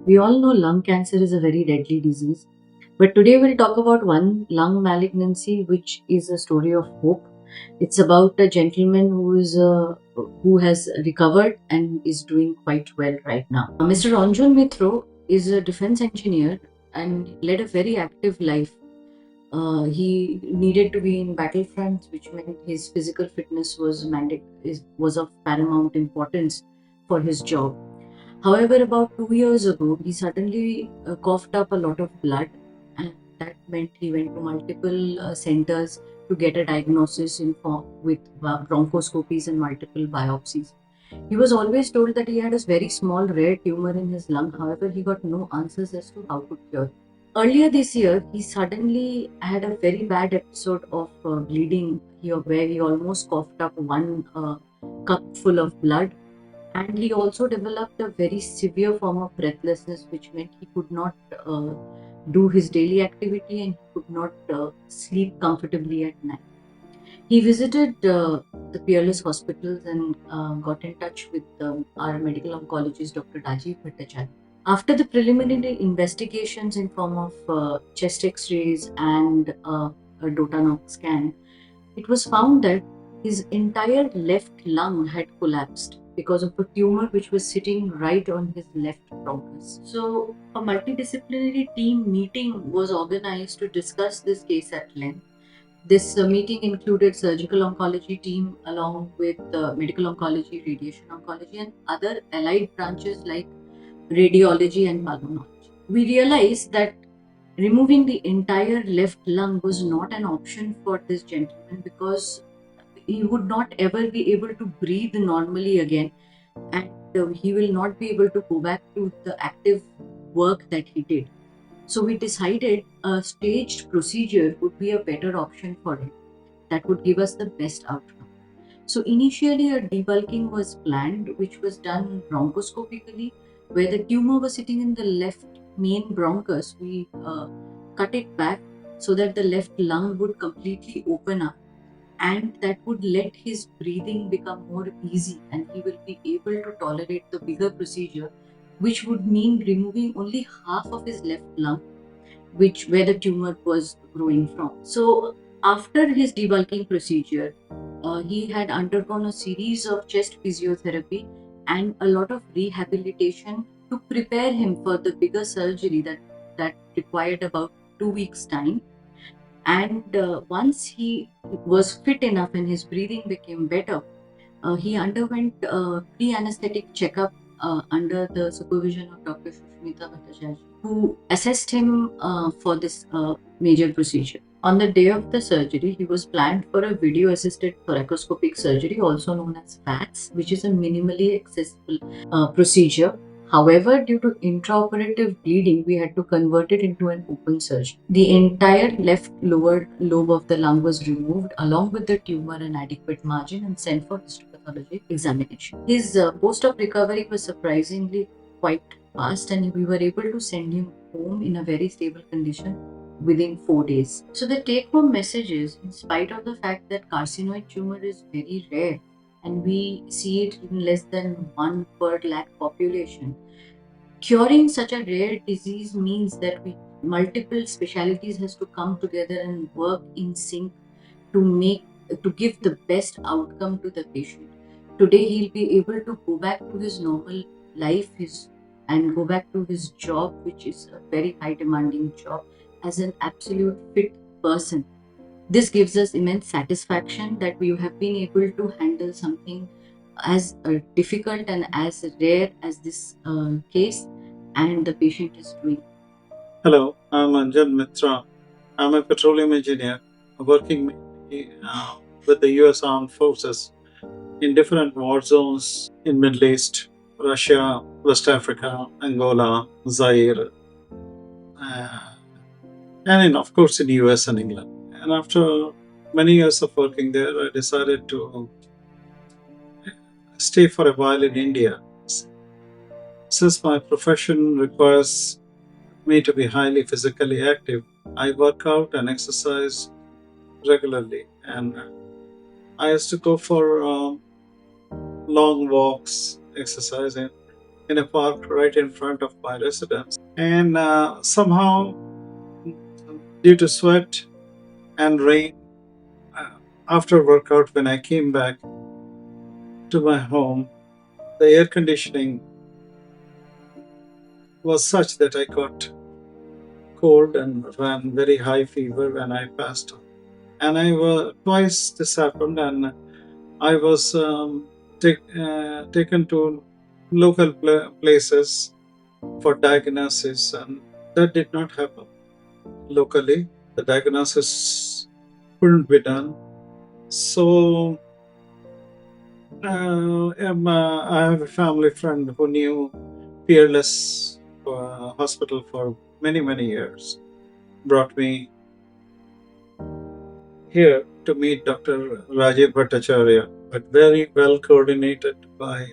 We all know lung cancer is a very deadly disease, but today we'll talk about one lung malignancy, which is a story of hope. It's about a gentleman who has recovered and is doing quite well right now. Mr. Anjan Mitra is a defense engineer and led a very active life. He needed to be in battlefronts, which meant his physical fitness was of paramount importance for his job. However, about 2 years ago, he suddenly coughed up a lot of blood, and that meant he went to multiple centers to get a diagnosis with bronchoscopies and multiple biopsies. He was always told that he had a very small rare tumor in his lung. However, he got no answers as to how to cure. Earlier this year, he suddenly had a very bad episode of bleeding here, where he almost coughed up one cup full of blood, and he also developed a very severe form of breathlessness, which meant he could not do his daily activity and he could not sleep comfortably at night. He visited the Peerless hospitals and got in touch with our medical oncologist, Dr. Rajiv Bhattacharya. After the preliminary investigations in form of chest X-rays and a Dotanok scan, it was found that his entire left lung had collapsed because of a tumor which was sitting right on his left bronchus. So, a multidisciplinary team meeting was organized to discuss this case at length. This meeting included surgical oncology team along with medical oncology, radiation oncology, and other allied branches like radiology and pulmonology. We realized that removing the entire left lung was not an option for this gentleman because he would not ever be able to breathe normally again, and he will not be able to go back to the active work that he did. So we decided a staged procedure would be a better option for him that would give us the best outcome. So initially a debulking was planned, which was done bronchoscopically, where the tumor was sitting in the left main bronchus. We cut it back so that the left lung would completely open up, and that would let his breathing become more easy and he will be able to tolerate the bigger procedure, which would mean removing only half of his left lung, which where the tumor was growing from. So after his debulking procedure, he had undergone a series of chest physiotherapy and a lot of rehabilitation to prepare him for the bigger surgery that required about 2 weeks time. And once he was fit enough and his breathing became better, he underwent a pre-anesthetic checkup under the supervision of Dr. Sushmita Bhattacharya, who assessed him for this major procedure. On the day of the surgery, he was planned for a video-assisted thoracoscopic surgery, also known as FATS, which is a minimally accessible procedure. However, due to intraoperative bleeding, we had to convert it into an open surgery. The entire left lower lobe of the lung was removed, along with the tumor and adequate margin, and sent for histopathology examination. His post-op recovery was surprisingly quite fast, and we were able to send him home in a very stable condition within 4 days. So the take-home message is, in spite of the fact that carcinoid tumor is very rare, and we see it in less than 1 per lakh population, curing such a rare disease means that multiple specialities has to come together and work in sync to give the best outcome to the patient. Today he'll be able to go back to his normal life, and go back to his job, which is a very high demanding job, as an absolute fit person. This gives us immense satisfaction that we have been able to handle something as difficult and as rare as this case, and the patient is doing. Hello, I'm Anjan Mitra. I'm a petroleum engineer working mainly, with the US Armed Forces in different war zones in Middle East, Russia, West Africa, Angola, Zaire, uh, and of course in US and England. And after many years of working there, I decided to stay for a while in India. Since my profession requires me to be highly physically active, I work out and exercise regularly, and I used to go for long walks, exercising. in a park right in front of my residence. And somehow, due to sweat and rain, uh, after workout, when I came back to my home, the air conditioning was such that I got cold and ran very high fever when I passed on. And I was twice this happened, and I was taken to local places for diagnosis, and that did not happen locally. The diagnosis couldn't be done. So I have a family friend who knew Peerless hospital for many, many years. Brought me here to meet Dr. Rajiv Bhattacharya, but very well coordinated by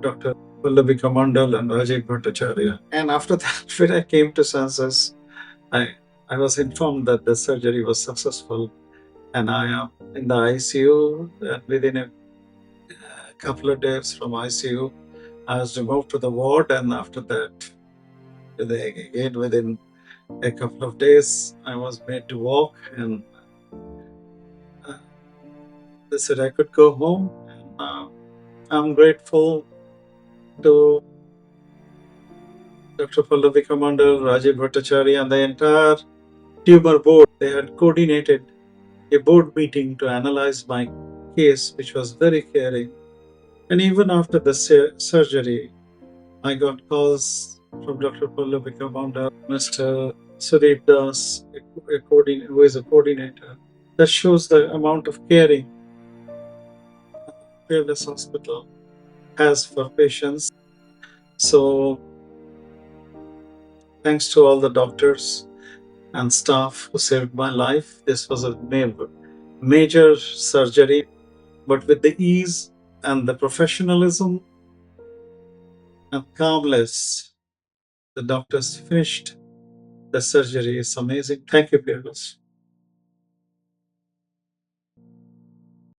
Dr. Pallavi Kamandal and Rajiv Bhattacharya. And after that, when I came to senses, I, I was informed that the surgery was successful, and I am in the ICU. And within a couple of days from ICU, I was removed to the ward, and after that, again within a couple of days, I was made to walk, and uh, they said I could go home. And I'm grateful to Dr. Pallavi Kamandal, Rajiv Bhattacharya, and the entire tumor board. They had coordinated a board meeting to analyze my case, which was very caring. And even after the surgery, I got calls from Dr. Pallavi Kamandal, Mr. Sudeep Das, who is a coordinator. That shows the amount of caring Peerless Hospital has for patients. So, thanks to all the doctors and staff who saved my life. This was a major surgery, but with the ease and the professionalism and calmness the doctors finished the surgery is amazing. Thank you, Peerless.